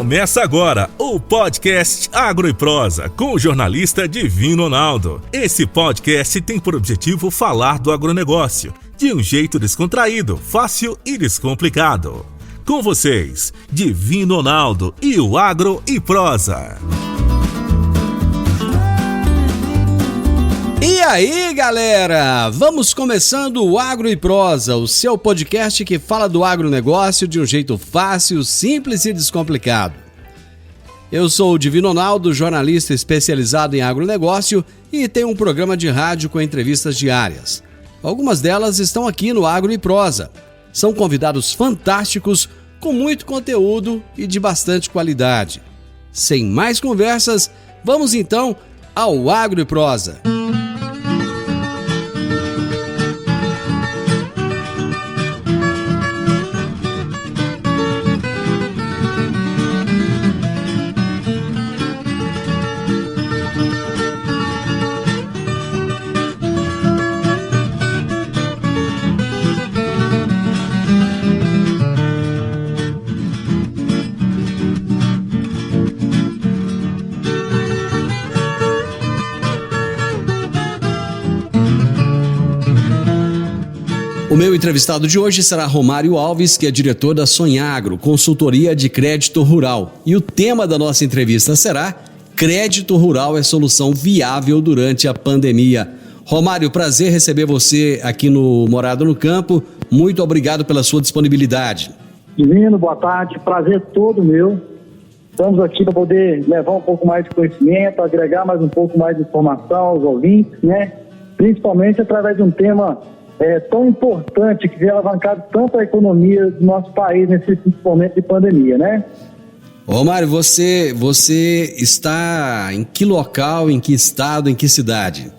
Começa agora o podcast Agro e Prosa com o jornalista Divino Ronaldo. Esse podcast tem por objetivo falar do agronegócio de um jeito descontraído, fácil e descomplicado. Com vocês, Divino Ronaldo e o Agro e Prosa. E aí, galera? Vamos começando o Agro e Prosa, o seu podcast que fala do agronegócio de um jeito fácil, simples e descomplicado. Eu sou o Divino Ronaldo, jornalista especializado em agronegócio e tenho um programa de rádio com entrevistas diárias. Algumas delas estão aqui no Agro e Prosa. São convidados fantásticos, com muito conteúdo e de bastante qualidade. Sem mais conversas, vamos então ao Agro e Prosa. O meu entrevistado de hoje será Romário Alves, que é diretor da Sonhagro, consultoria de crédito rural. E o tema da nossa entrevista será Crédito Rural é solução viável durante a pandemia. Romário, prazer receber você aqui no Morada no Campo. Muito obrigado pela sua disponibilidade. Divino, boa tarde. Prazer todo meu. Estamos aqui para poder levar um pouco mais de conhecimento, agregar mais um pouco mais de informação aos ouvintes, né? Principalmente através de um tema tão importante que vem alavancado tanto a economia do nosso país nesse momento de pandemia, né? Romário, você está em que local, em que estado, em que cidade?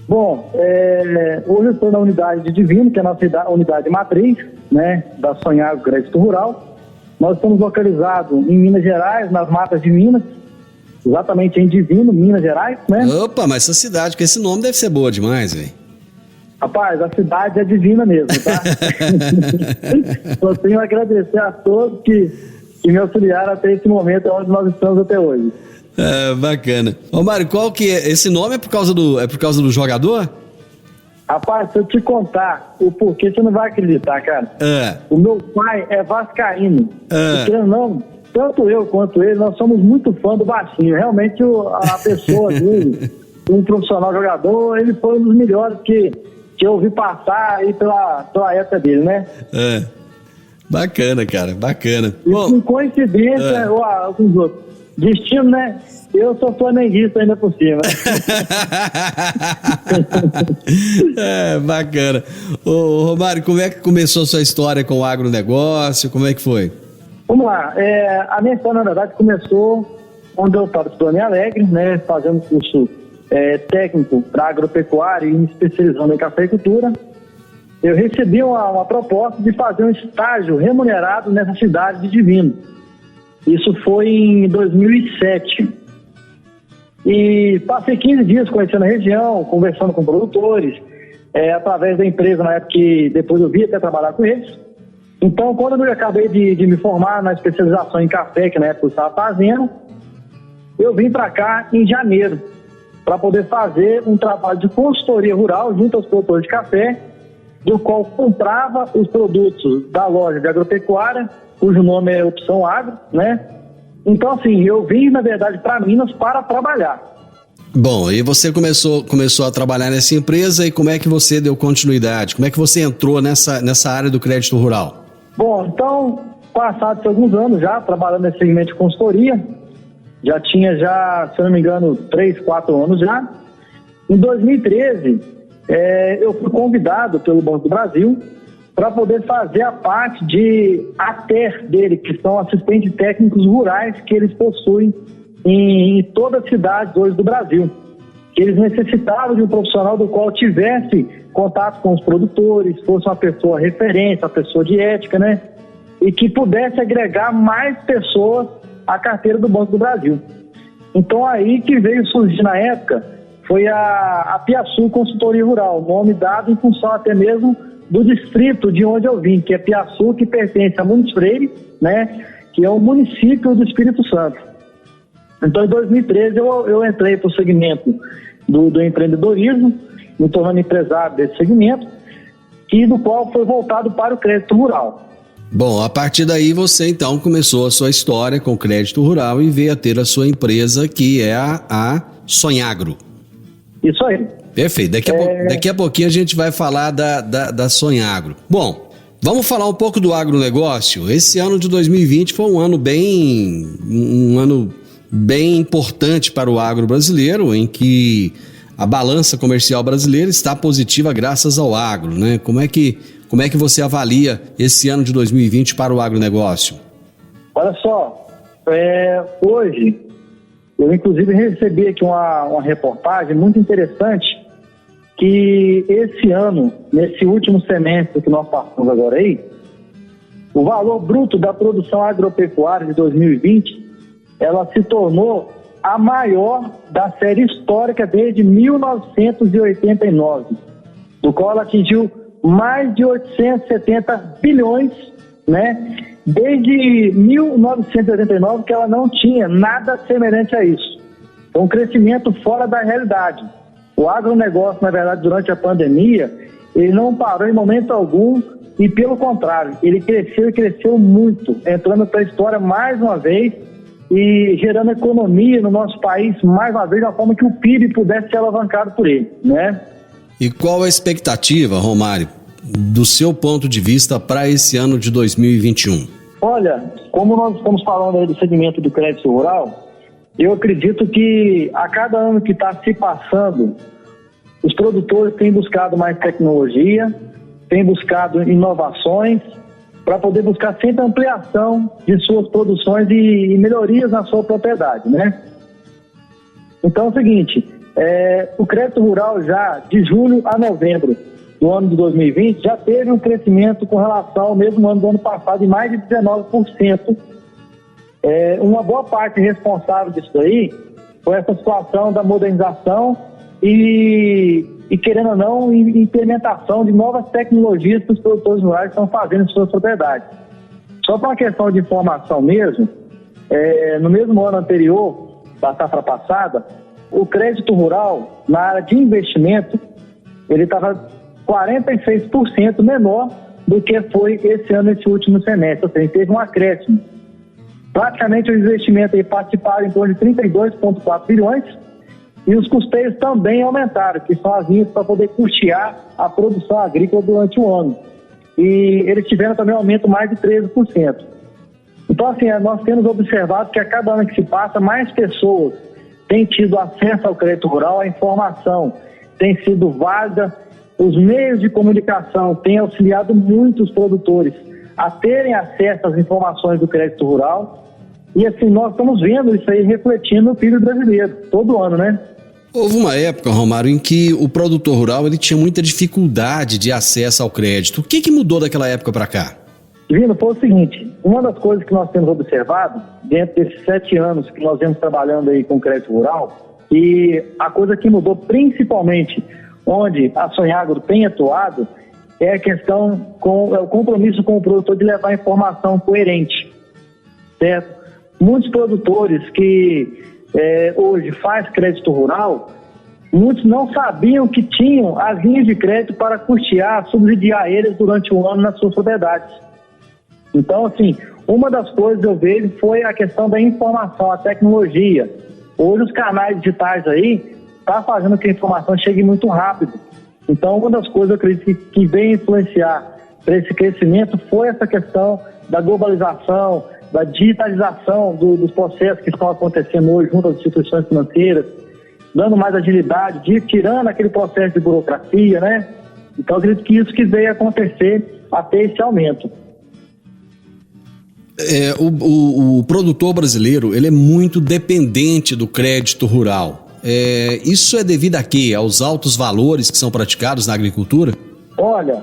Bom, hoje eu estou na unidade de Divino, que é a nossa unidade matriz, né, da Sonhagro Crédito Rural. Nós estamos localizados em Minas Gerais, nas matas de Minas, exatamente em Divino, Minas Gerais, né? Opa, mas essa cidade com esse nome deve ser boa demais, velho. Rapaz, a cidade é divina mesmo, tá? Só tenho a agradecer a todos que me auxiliaram até esse momento onde nós estamos até hoje. Bacana. Romário, qual que é? Esse nome é por causa do jogador? Rapaz, se eu te contar o porquê, você não vai acreditar, cara. O meu pai é vascaíno. Porque não, tanto eu quanto ele, nós somos muito fã do Baixinho. Realmente a pessoa dele, um profissional jogador, ele foi um dos melhores que eu ouvi passar aí pela época dele, né? Bacana, cara, bacana. E com coincidência, com os outros. Destino, né? Eu sou flamenguista ainda por cima. Bacana. Ô, Romário, como é que começou a sua história com o agronegócio? Como é que foi? Vamos lá. A minha história, na verdade, começou quando eu estava estudando em Alegre, né? Fazendo curso técnico para agropecuária e me especializando em cafeicultura. Eu recebi uma proposta de fazer um estágio remunerado nessa cidade de Divino. Isso foi em 2007. E passei 15 dias conhecendo a região, conversando com produtores, através da empresa na época que depois eu vi até trabalhar com eles. Então, quando eu acabei de me formar na especialização em café, que na época eu estava fazendo, eu vim para cá em janeiro, para poder fazer um trabalho de consultoria rural junto aos produtores de café, do qual comprava os produtos da loja de agropecuária, cujo nome é Opção Agro, né? Então, assim, eu vim, na verdade, para Minas para trabalhar. Bom, e você começou a trabalhar nessa empresa, e como é que você deu continuidade? Como é que você entrou nessa área do crédito rural? Bom, então, passados alguns anos já, trabalhando nesse segmento de consultoria, já tinha, se eu não me engano, 3, 4 anos já. Em 2013, eu fui convidado pelo Banco do Brasil para poder fazer a parte de ATER dele, que são assistentes técnicos rurais que eles possuem em todas as cidades hoje do Brasil. Que eles necessitavam de um profissional do qual tivesse contato com os produtores, fosse uma pessoa referência, uma pessoa de ética, né? E que pudesse agregar mais pessoas à carteira do Banco do Brasil. Então aí que veio surgir na época foi a Piaçu Consultoria Rural, nome dado em função até mesmo do distrito de onde eu vim, que é Piaçu, que pertence a Muniz Freire, né? que é o município do Espírito Santo. Então, em 2013, eu entrei para o segmento do empreendedorismo, me tornando empresário desse segmento, e do qual foi voltado para o crédito rural. Bom, a partir daí você então começou a sua história com o crédito rural e veio a ter a sua empresa, que é a Sonhagro. Isso aí. Perfeito. Daqui a pouquinho a gente vai falar da Sonhagro. Bom, vamos falar um pouco do agronegócio. Esse ano de 2020 foi um ano bem importante para o agro brasileiro, em que a balança comercial brasileira está positiva graças ao agro, né? Como é que você avalia esse ano de 2020 para o agronegócio? Olha só, hoje eu inclusive recebi aqui uma reportagem muito interessante, que esse ano, nesse último semestre que nós passamos agora aí, o valor bruto da produção agropecuária de 2020, ela se tornou a maior da série histórica desde 1989, do qual ela atingiu mais de 870 bilhões, né? Desde 1989 que ela não tinha nada semelhante a isso. Foi um crescimento fora da realidade. O agronegócio, na verdade, durante a pandemia, ele não parou em momento algum e, pelo contrário, ele cresceu e cresceu muito, entrando para a história mais uma vez e gerando economia no nosso país mais uma vez, de uma forma que o PIB pudesse ser alavancado por ele, né? E qual a expectativa, Romário, do seu ponto de vista para esse ano de 2021? Olha, como nós estamos falando aí do segmento do crédito rural, eu acredito que a cada ano que está se passando, os produtores têm buscado mais tecnologia, têm buscado inovações, para poder buscar sempre ampliação de suas produções e melhorias na sua propriedade, né? Então é o seguinte, o crédito rural já de julho a novembro do ano de 2020 já teve um crescimento com relação ao mesmo ano do ano passado de mais de 19%. Uma boa parte responsável disso aí foi essa situação da modernização e querendo ou não, implementação de novas tecnologias que os produtores rurais estão fazendo em suas propriedades. Só para uma questão de informação mesmo, no mesmo ano anterior, da safra passada, o crédito rural, na área de investimento, ele estava 46% menor do que foi esse ano, esse último semestre. Ou seja, teve um acréscimo. Praticamente os investimentos aí participaram em torno de 32,4 bilhões, e os custeios também aumentaram, que são as linhas para poder custear a produção agrícola durante o ano. E eles tiveram também um aumento mais de 13%. Então, assim, nós temos observado que a cada ano que se passa, mais pessoas têm tido acesso ao crédito rural, a informação tem sido válida, os meios de comunicação têm auxiliado muito os produtores a terem acesso às informações do crédito rural. E assim, nós estamos vendo isso aí refletindo no PIB brasileiro, todo ano, né? Houve uma época, Romário, em que o produtor rural ele tinha muita dificuldade de acesso ao crédito. O que mudou daquela época para cá? Divino, foi o seguinte, uma das coisas que nós temos observado, dentro desses 7 anos que nós vemos trabalhando aí com o crédito rural, e a coisa que mudou principalmente onde a Sonhagro tem atuado, é a questão o compromisso com o produtor de levar informação coerente, certo? Muitos produtores que hoje faz crédito rural, muitos não sabiam que tinham as linhas de crédito para custear, subsidiar eles durante o ano nas suas propriedades. Então, assim, uma das coisas eu vejo foi a questão da informação, a tecnologia. Hoje os canais digitais aí estão fazendo que a informação chegue muito rápido. Então, uma das coisas eu acredito que vem influenciar para esse crescimento foi essa questão da globalização, da digitalização dos processos que estão acontecendo hoje junto às instituições financeiras, dando mais agilidade, tirando aquele processo de burocracia, né? Então, eu acredito que isso que veio acontecer até esse aumento. O produtor brasileiro ele é muito dependente do crédito rural. Isso é devido a quê? Aos altos valores que são praticados na agricultura? Olha,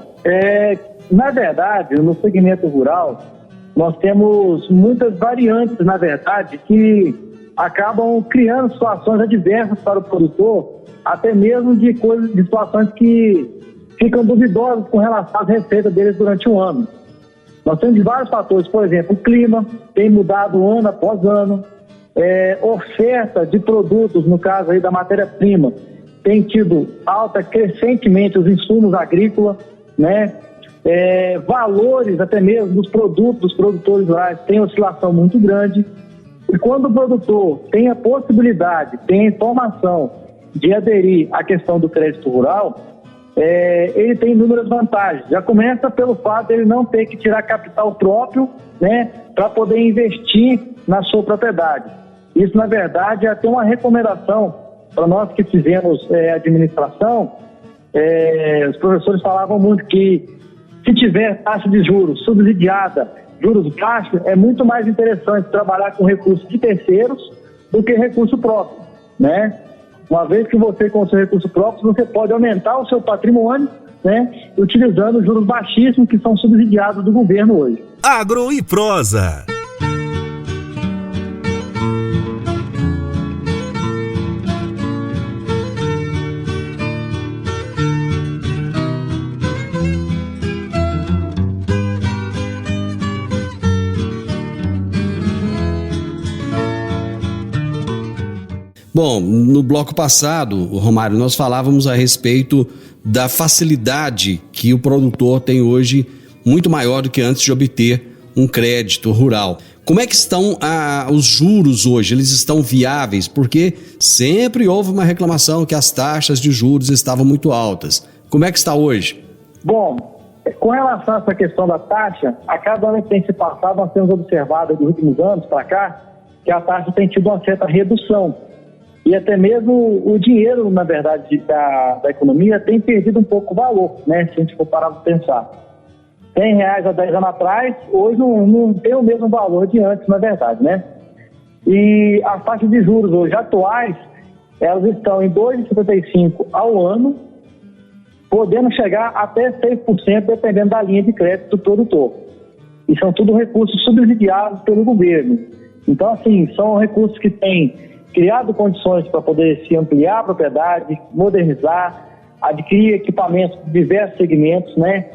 na verdade, no segmento rural, nós temos muitas variantes, na verdade, que acabam criando situações adversas para o produtor, até mesmo de situações que ficam duvidosas com relação às receitas deles durante o ano. Nós temos vários fatores, por exemplo, o clima tem mudado ano após ano, oferta de produtos, no caso aí da matéria-prima, tem tido alta crescentemente os insumos agrícolas, né? Valores até mesmo dos produtos dos produtores rurais tem oscilação muito grande. E quando o produtor tem a possibilidade, tem a informação de aderir à questão do crédito rural, ele tem inúmeras vantagens. Já começa pelo fato de ele não ter que tirar capital próprio, né, para poder investir na sua propriedade. Isso, na verdade, é até uma recomendação para nós que fizemos administração. Os professores falavam muito que se tiver taxa de juros subsidiada, juros baixos, é muito mais interessante trabalhar com recursos de terceiros do que recurso próprio, né? Uma vez que você, com o seu recurso próprio, você pode aumentar o seu patrimônio, né? Utilizando juros baixíssimos que são subsidiados do governo hoje. Agro e Prosa. Bom, no bloco passado, Romário, nós falávamos a respeito da facilidade que o produtor tem hoje, muito maior do que antes de obter um crédito rural. Como é que estão os juros hoje? Eles estão viáveis? Porque sempre houve uma reclamação que as taxas de juros estavam muito altas. Como é que está hoje? Bom, com relação a essa questão da taxa, a cada ano que tem se passado, nós temos observado nos últimos anos para cá que a taxa tem tido uma certa redução. E até mesmo o dinheiro, na verdade, da economia tem perdido um pouco o valor, né? Se a gente for parar para pensar. R$100 há 10 anos atrás, hoje não tem o mesmo valor de antes, na verdade, né? E as taxas de juros hoje atuais, elas estão em 2,55% ao ano, podendo chegar até 6%, dependendo da linha de crédito do produtor. E são tudo recursos subsidiados pelo governo. Então, assim, são recursos que têm criado condições para poder se ampliar a propriedade, modernizar, adquirir equipamentos de diversos segmentos, né?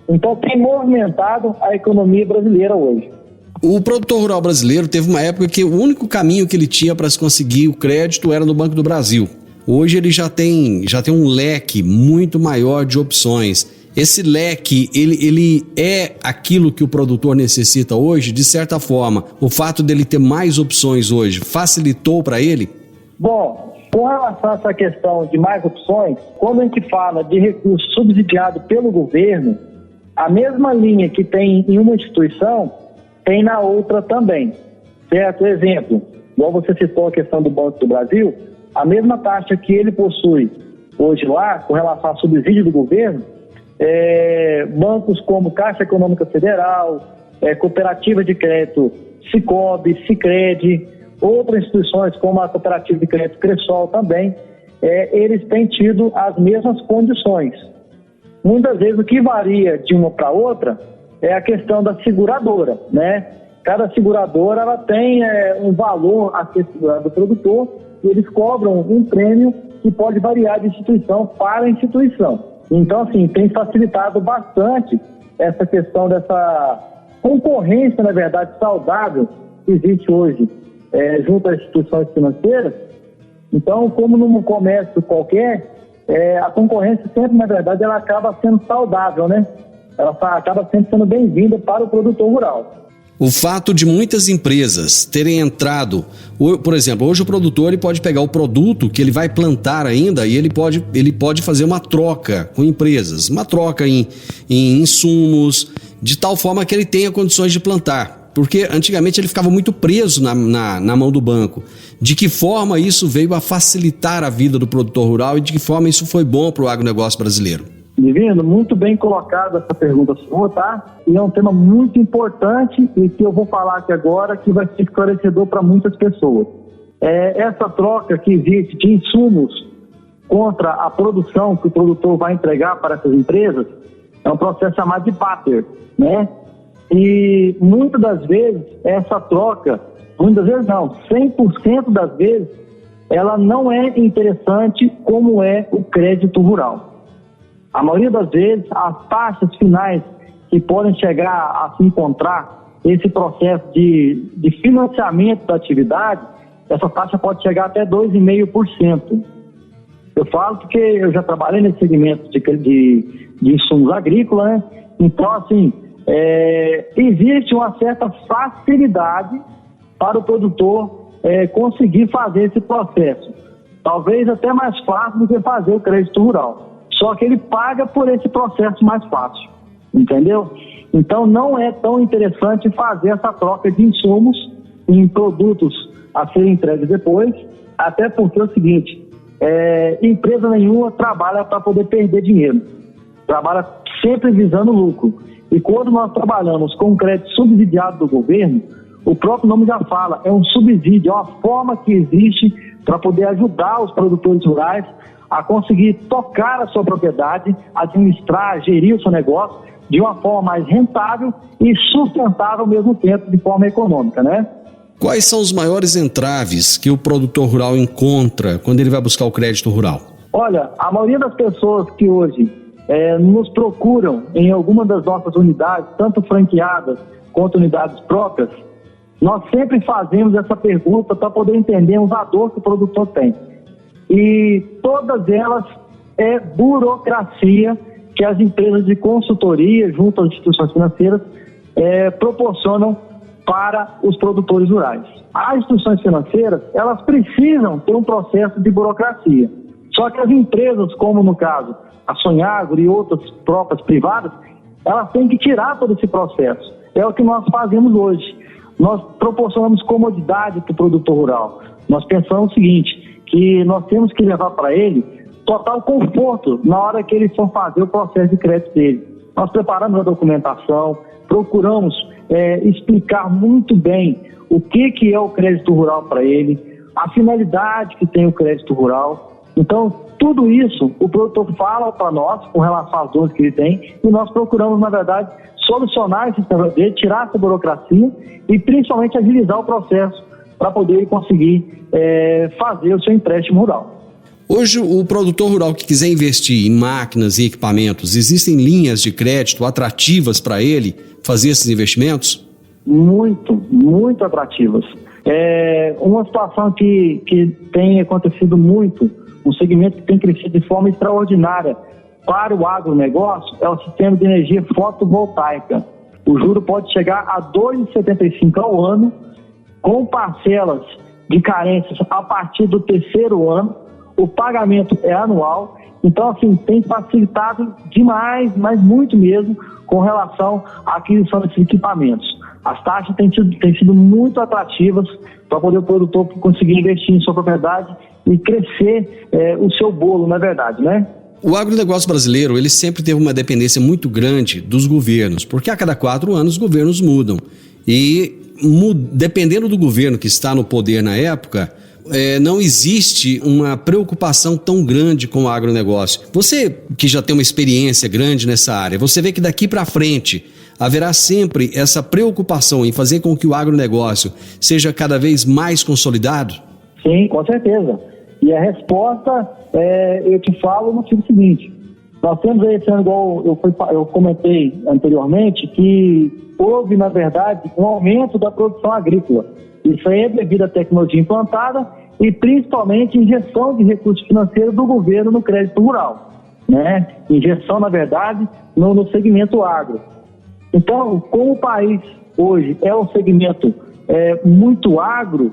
Então tem movimentado a economia brasileira hoje. O produtor rural brasileiro teve uma época que o único caminho que ele tinha para se conseguir o crédito era no Banco do Brasil. Hoje ele já tem um leque muito maior de opções. Esse leque, ele é aquilo que o produtor necessita hoje? De certa forma, o fato dele ter mais opções hoje facilitou para ele? Bom, com relação a essa questão de mais opções, quando a gente fala de recurso subsidiado pelo governo, a mesma linha que tem em uma instituição, tem na outra também. Certo? Exemplo, igual você citou a questão do Banco do Brasil, a mesma taxa que ele possui hoje lá, com relação ao subsídio do governo, bancos como Caixa Econômica Federal, Cooperativa de Crédito Sicob, Sicredi, outras instituições como a Cooperativa de Crédito Cressol também, eles têm tido as mesmas condições. Muitas vezes o que varia de uma para outra é a questão da seguradora, né? Cada seguradora ela tem um valor a ser segurado do produtor e eles cobram um prêmio que pode variar de instituição para instituição. Então, assim, tem facilitado bastante essa questão dessa concorrência, na verdade, saudável que existe hoje junto às instituições financeiras. Então, como num comércio qualquer, a concorrência sempre, na verdade, ela acaba sendo saudável, né? Ela acaba sempre sendo bem-vinda para o produtor rural. O fato de muitas empresas terem entrado, por exemplo, hoje o produtor ele pode pegar o produto que ele vai plantar ainda e ele pode fazer uma troca com empresas, uma troca em insumos, de tal forma que ele tenha condições de plantar. Porque antigamente ele ficava muito preso na mão do banco. De que forma isso veio a facilitar a vida do produtor rural e de que forma isso foi bom para o agronegócio brasileiro? Divino, muito bem colocada essa pergunta sua, tá? E é um tema muito importante e que eu vou falar aqui agora que vai ser esclarecedor para muitas pessoas. Essa troca que existe de insumos contra a produção que o produtor vai entregar para essas empresas é um processo chamado de barter, né? E muitas das vezes essa troca, muitas vezes não, 100% das vezes, ela não é interessante como é o crédito rural. A maioria das vezes, as taxas finais que podem chegar a se encontrar esse processo de financiamento da atividade, essa taxa pode chegar até 2,5%. Eu falo porque eu já trabalhei nesse segmento de insumos agrícolas, né? Então, assim, existe uma certa facilidade para o produtor conseguir fazer esse processo. Talvez até mais fácil do que fazer o crédito rural. Só que ele paga por esse processo mais fácil, entendeu? Então não é tão interessante fazer essa troca de insumos em produtos a serem entregues depois, até porque é o seguinte, empresa nenhuma trabalha para poder perder dinheiro, trabalha sempre visando lucro. E quando nós trabalhamos com crédito subsidiado do governo, o próprio nome já fala, é um subsídio, é uma forma que existe para poder ajudar os produtores rurais a conseguir tocar a sua propriedade, administrar, gerir o seu negócio de uma forma mais rentável e sustentável ao mesmo tempo, de forma econômica, né? Quais são os maiores entraves que o produtor rural encontra quando ele vai buscar o crédito rural? Olha, a maioria das pessoas que hoje nos procuram em alguma das nossas unidades, tanto franqueadas quanto unidades próprias, nós sempre fazemos essa pergunta para poder entendermos a dor que o produtor tem. E todas elas é burocracia que as empresas de consultoria, junto às instituições financeiras, proporcionam para os produtores rurais. As instituições financeiras, elas precisam ter um processo de burocracia. Só que as empresas, como no caso a Sonhagro e outras próprias privadas, elas têm que tirar todo esse processo. É o que nós fazemos hoje. Nós proporcionamos comodidade para o produtor rural. Nós pensamos o seguinte, que nós temos que levar para ele total conforto na hora que ele for fazer o processo de crédito dele. Nós preparamos a documentação, procuramos explicar muito bem o que é o crédito rural para ele, a finalidade que tem o crédito rural. Então, tudo isso o produtor fala para nós com relação às dores que ele tem e nós procuramos, na verdade, solucionar esse problema dele, tirar essa burocracia e principalmente agilizar o processo para poder conseguir fazer o seu empréstimo rural. Hoje, o produtor rural que quiser investir em máquinas e equipamentos, existem linhas de crédito atrativas para ele fazer esses investimentos? Muito, muito atrativas. Uma situação que tem acontecido muito, um segmento que tem crescido de forma extraordinária para o agronegócio, é o sistema de energia fotovoltaica. O juro pode chegar a 2,75 ao ano, com parcelas de carências a partir do terceiro ano. O pagamento é anual, então assim, tem facilitado demais, mas muito mesmo, com relação à aquisição desses equipamentos. As taxas têm sido muito atrativas para poder o produtor conseguir investir em sua propriedade e crescer o seu bolo, na verdade, né? O agronegócio brasileiro, ele sempre teve uma dependência muito grande dos governos, porque a cada 4 anos os governos mudam. E dependendo do governo que está no poder na época, não existe uma preocupação tão grande com o agronegócio. Você que já tem uma experiência grande nessa área, você vê que daqui para frente haverá sempre essa preocupação em fazer com que o agronegócio seja cada vez mais consolidado? Sim, com certeza. E a resposta, eu te falo no sentido seguinte. Nós temos aí esse ano, igual eu comentei anteriormente, que houve, na verdade, um aumento da produção agrícola. Isso aí é devido à tecnologia implantada e principalmente injeção de recursos financeiros do governo no crédito rural, né? Injeção, na verdade, no segmento agro. Então, como o país hoje é um segmento muito agro,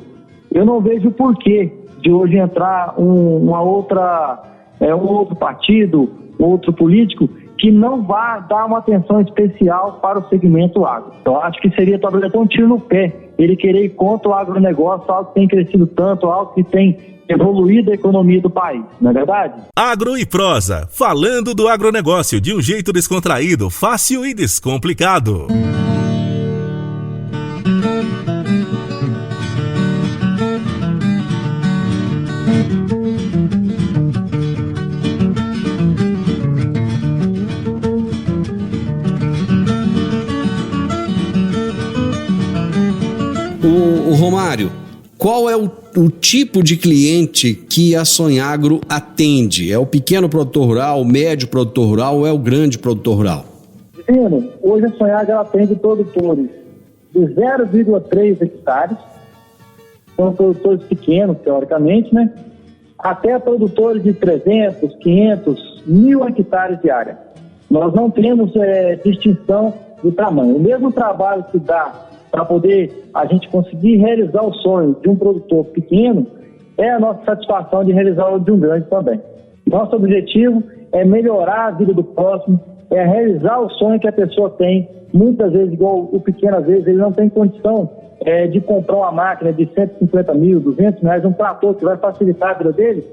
eu não vejo porquê de hoje entrar um outro partido, outro político, que não vá dar uma atenção especial para o segmento agro. Então, acho que seria talvez até um tiro no pé ele querer ir contra o agronegócio, algo que tem crescido tanto, algo que tem evoluído a economia do país, não é verdade? Agro e Prosa, falando do agronegócio de um jeito descontraído, fácil e descomplicado. O Romário, qual é o tipo de cliente que a Sonhagro atende? É o pequeno produtor rural, o médio produtor rural ou é o grande produtor rural? Sino, hoje a Sonhagro ela atende produtores de 0,3 hectares, são produtores pequenos, teoricamente, né? Até produtores de 300, 500, 1.000 hectares de área. Nós não temos distinção de tamanho. O mesmo trabalho que dá para poder a gente conseguir realizar o sonho de um produtor pequeno é a nossa satisfação de realizar o de um grande também. Nosso objetivo é melhorar a vida do próximo, é realizar o sonho que a pessoa tem. Muitas vezes, igual o pequeno, às vezes, ele não tem condição de comprar uma máquina de 150 mil, 200 reais, um trator que vai facilitar a vida dele.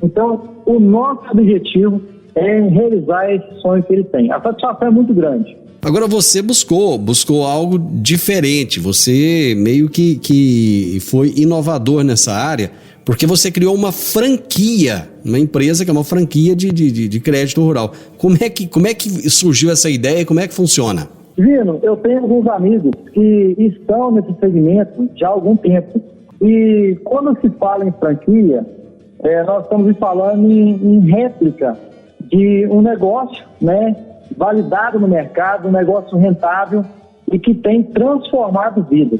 Então, o nosso objetivo é realizar esse sonho que ele tem. A satisfação é muito grande. Agora você buscou algo diferente, você meio que foi inovador nessa área, porque você criou uma franquia, uma empresa que é uma franquia de crédito rural. Como é que surgiu essa ideia e como é que funciona? Vino, eu tenho alguns amigos que estão nesse segmento já há algum tempo. E quando se fala em franquia, nós estamos falando em réplica de um negócio, né, validado no mercado, um negócio rentável e que tem transformado vidas.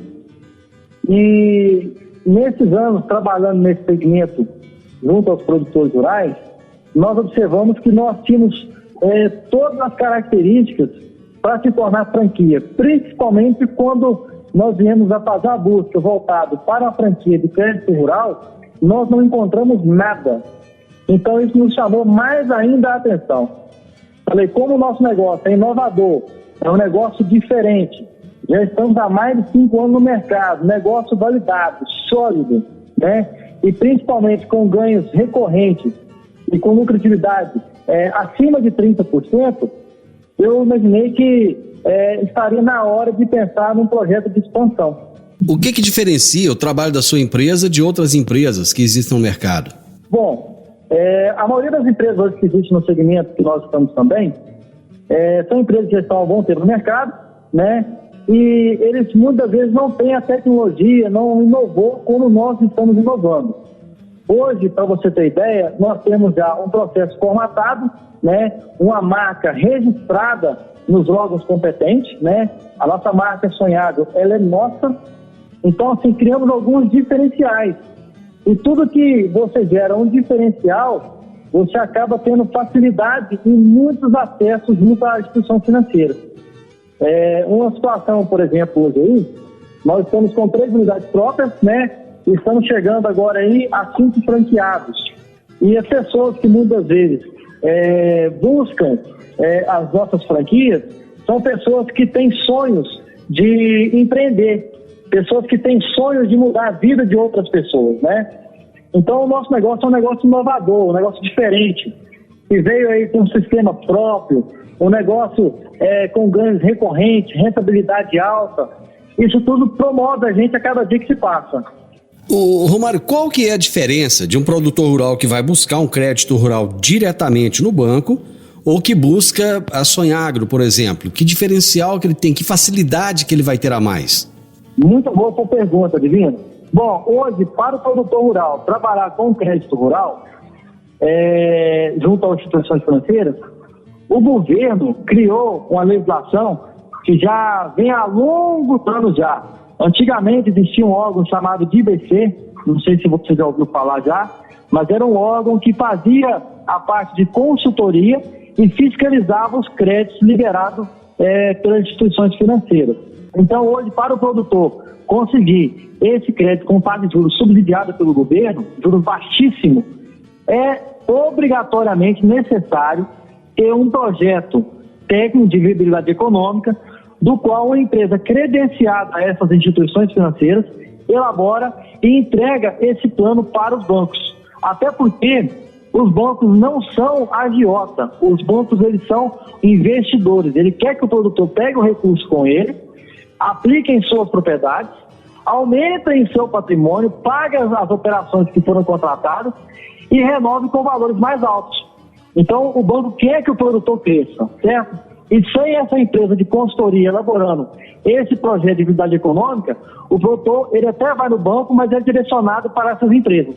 E nesses anos, trabalhando nesse segmento junto aos produtores rurais, nós observamos que nós tínhamos todas as características para se tornar franquia, principalmente quando nós viemos a fazer a busca voltado para a franquia de crédito rural, nós não encontramos nada. Então isso nos chamou mais ainda a atenção. Falei, como o nosso negócio é inovador, é um negócio diferente, já estamos há mais de 5 anos no mercado, negócio validado, sólido, né? E principalmente com ganhos recorrentes e com lucratividade acima de 30%, eu imaginei que estaria na hora de pensar num projeto de expansão. O que diferencia o trabalho da sua empresa de outras empresas que existem no mercado? Bom, a maioria das empresas hoje que existem no segmento que nós estamos também, são empresas que já estão há bom tempo no mercado, né? E eles muitas vezes não têm a tecnologia, não inovou como nós estamos inovando. Hoje, para você ter ideia, nós temos já um processo formatado, né? Uma marca registrada nos órgãos competentes, né? A nossa marca Sonhagro, ela é nossa. Então, assim, criamos alguns diferenciais. E tudo que você gera um diferencial, você acaba tendo facilidade em muitos acessos junto à instituição financeira. Uma situação, por exemplo, hoje aí, nós estamos com 3 unidades próprias, né? E estamos chegando agora aí a 5 franqueados. E as pessoas que muitas vezes buscam as nossas franquias são pessoas que têm sonhos de empreender, pessoas que têm sonhos de mudar a vida de outras pessoas, né? Então o nosso negócio é um negócio inovador, um negócio diferente, que veio aí com um sistema próprio, um negócio com ganhos recorrentes, rentabilidade alta. Isso tudo promove a gente a cada dia que se passa. Romário, qual que é a diferença de um produtor rural que vai buscar um crédito rural diretamente no banco ou que busca a Sonhagro, por exemplo? Que diferencial que ele tem? Que facilidade que ele vai ter a mais? Muito boa sua pergunta, Divino. Bom, hoje, para o produtor rural trabalhar com crédito rural, junto às instituições financeiras, o governo criou uma legislação que já vem há longos anos já. Antigamente existia um órgão chamado de IBC, não sei se você já ouviu falar já, mas era um órgão que fazia a parte de consultoria e fiscalizava os créditos liberados pelas instituições financeiras. Então hoje, para o produtor conseguir esse crédito com taxa de juros subsidiada pelo governo, juros baixíssimos, é obrigatoriamente necessário ter um projeto técnico de viabilidade econômica, do qual uma empresa credenciada a essas instituições financeiras elabora e entrega esse plano para os bancos. Até porque os bancos não são agiota, os bancos eles são investidores. Ele quer que o produtor pegue o recurso com ele, aplique em suas propriedades, aumente em seu patrimônio, pague as operações que foram contratadas e renove com valores mais altos. Então o banco quer que o produtor cresça, certo? E sem essa empresa de consultoria elaborando esse projeto de viabilidade econômica, o produtor ele até vai no banco, mas é direcionado para essas empresas,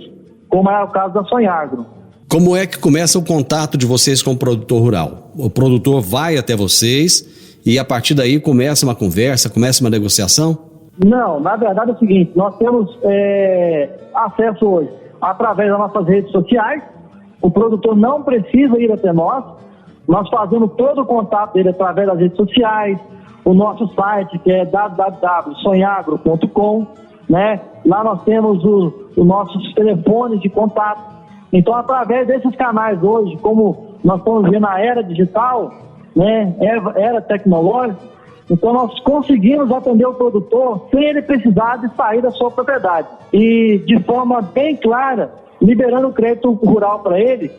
como é o caso da Sonhagro. Como é que começa o contato de vocês com o produtor rural? O produtor vai até vocês e a partir daí começa uma conversa, começa uma negociação? Não, na verdade é o seguinte, nós temos acesso hoje através das nossas redes sociais, o produtor não precisa ir até nós fazemos todo o contato dele através das redes sociais, o nosso site que é www.sonhagro.com, né? Lá nós temos os nossos telefones de contato. Então, através desses canais hoje, como nós estamos vendo a era digital, né? Era tecnológica, então nós conseguimos atender o produtor sem ele precisar de sair da sua propriedade. E de forma bem clara, liberando o crédito rural para ele,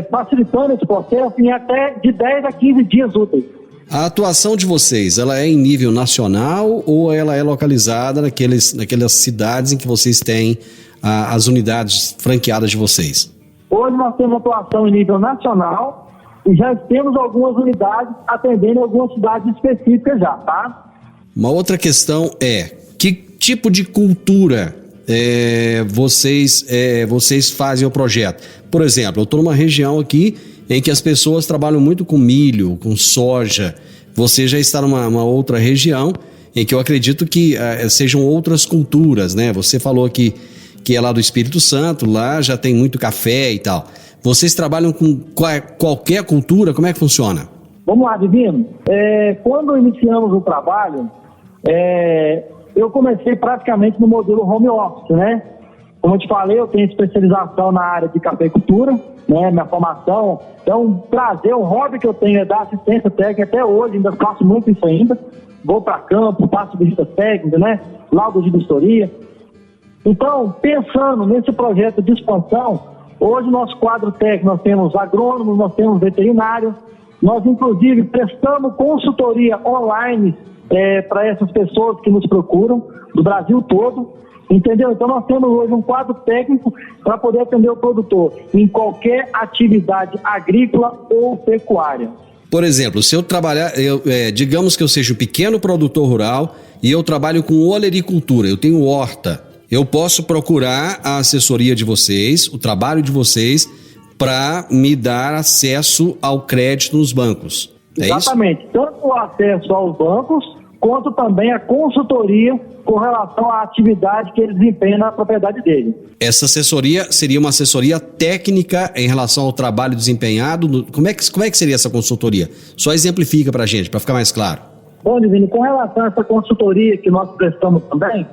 facilitando esse processo em até de 10 a 15 dias úteis. A atuação de vocês, ela é em nível nacional ou ela é localizada naquelas cidades em que vocês têm as unidades franqueadas de vocês? Hoje nós temos atuação em nível nacional e já temos algumas unidades atendendo algumas cidades específicas já, tá? Uma outra questão é, que tipo de cultura vocês fazem o projeto? Por exemplo, eu estou numa região aqui em que as pessoas trabalham muito com milho, com soja. Você já está numa outra região em que eu acredito que sejam outras culturas, né? Você falou que é lá do Espírito Santo, lá já tem muito café e tal. Vocês trabalham com qualquer cultura? Como é que funciona? Vamos lá, Divino. Quando iniciamos o trabalho, eu comecei praticamente no modelo home office, né? Como eu te falei, eu tenho especialização na área de cafeicultura, né? Minha formação. Então, um prazer, um hobby que eu tenho é dar assistência técnica até hoje, ainda faço muito isso ainda. Vou para campo, faço visita técnica, né? Laudo de vistoria. Então, pensando nesse projeto de expansão, hoje nosso quadro técnico, nós temos agrônomos, nós temos veterinários, nós inclusive prestamos consultoria online para essas pessoas que nos procuram, do Brasil todo, entendeu? Então nós temos hoje um quadro técnico para poder atender o produtor em qualquer atividade agrícola ou pecuária. Por exemplo, se eu trabalhar, digamos que eu seja um pequeno produtor rural e eu trabalho com olericultura, eu tenho horta, eu posso procurar a assessoria de vocês, o trabalho de vocês, para me dar acesso ao crédito nos bancos. Exatamente. Isso? Tanto o acesso aos bancos, quanto também a consultoria com relação à atividade que ele desempenha na propriedade dele. Essa assessoria seria uma assessoria técnica em relação ao trabalho desempenhado? Como é que seria essa consultoria? Só exemplifica para a gente, para ficar mais claro. Bom, Divino, com relação a essa consultoria que nós prestamos também,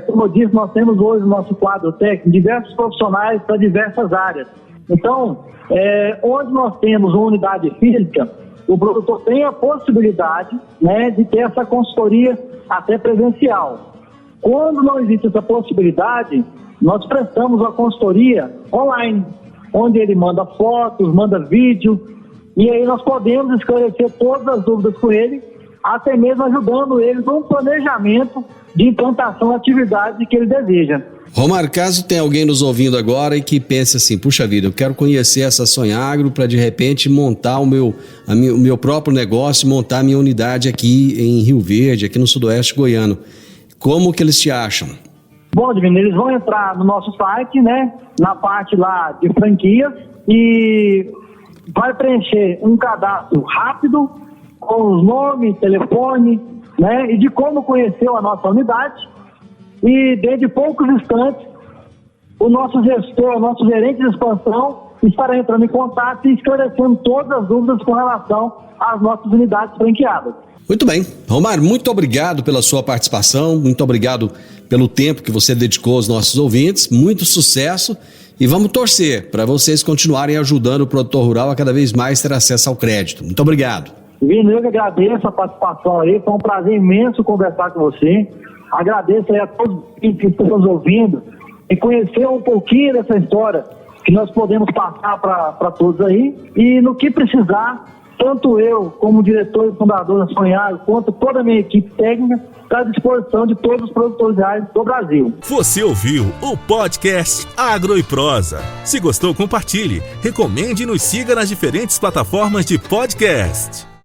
como eu disse, nós temos hoje no nosso quadro técnico diversos profissionais para diversas áreas. Então, onde nós temos uma unidade física, o produtor tem a possibilidade, né, de ter essa consultoria até presencial. Quando não existe essa possibilidade, nós prestamos a consultoria online, onde ele manda fotos, manda vídeo, e aí nós podemos esclarecer todas as dúvidas com ele, até mesmo ajudando ele no planejamento de implantação da atividade que ele deseja. Romar, caso tenha alguém nos ouvindo agora e que pense assim, puxa vida, eu quero conhecer essa Sonhagro para de repente montar o meu próprio negócio, montar a minha unidade aqui em Rio Verde, aqui no sudoeste goiano. Como que eles te acham? Bom, Divino, eles vão entrar no nosso site, né, na parte lá de franquias e vai preencher um cadastro rápido com os nomes, telefone, né, e de como conheceu a nossa unidade. E dentro de poucos instantes, o nosso gestor, o nosso gerente de expansão estará entrando em contato e esclarecendo todas as dúvidas com relação às nossas unidades franqueadas. Muito bem. Romar, muito obrigado pela sua participação, muito obrigado pelo tempo que você dedicou aos nossos ouvintes, muito sucesso e vamos torcer para vocês continuarem ajudando o produtor rural a cada vez mais ter acesso ao crédito. Muito obrigado. Vini, eu que agradeço a participação aí, foi um prazer imenso conversar com você. Agradeço aí a todos que estão nos ouvindo e conhecer um pouquinho dessa história que nós podemos passar para todos aí. E no que precisar, tanto eu como diretor e fundador da Sonhagro, quanto toda a minha equipe técnica, está à disposição de todos os produtores rurais do Brasil. Você ouviu o podcast Agro e Prosa. Se gostou, compartilhe, recomende e nos siga nas diferentes plataformas de podcast.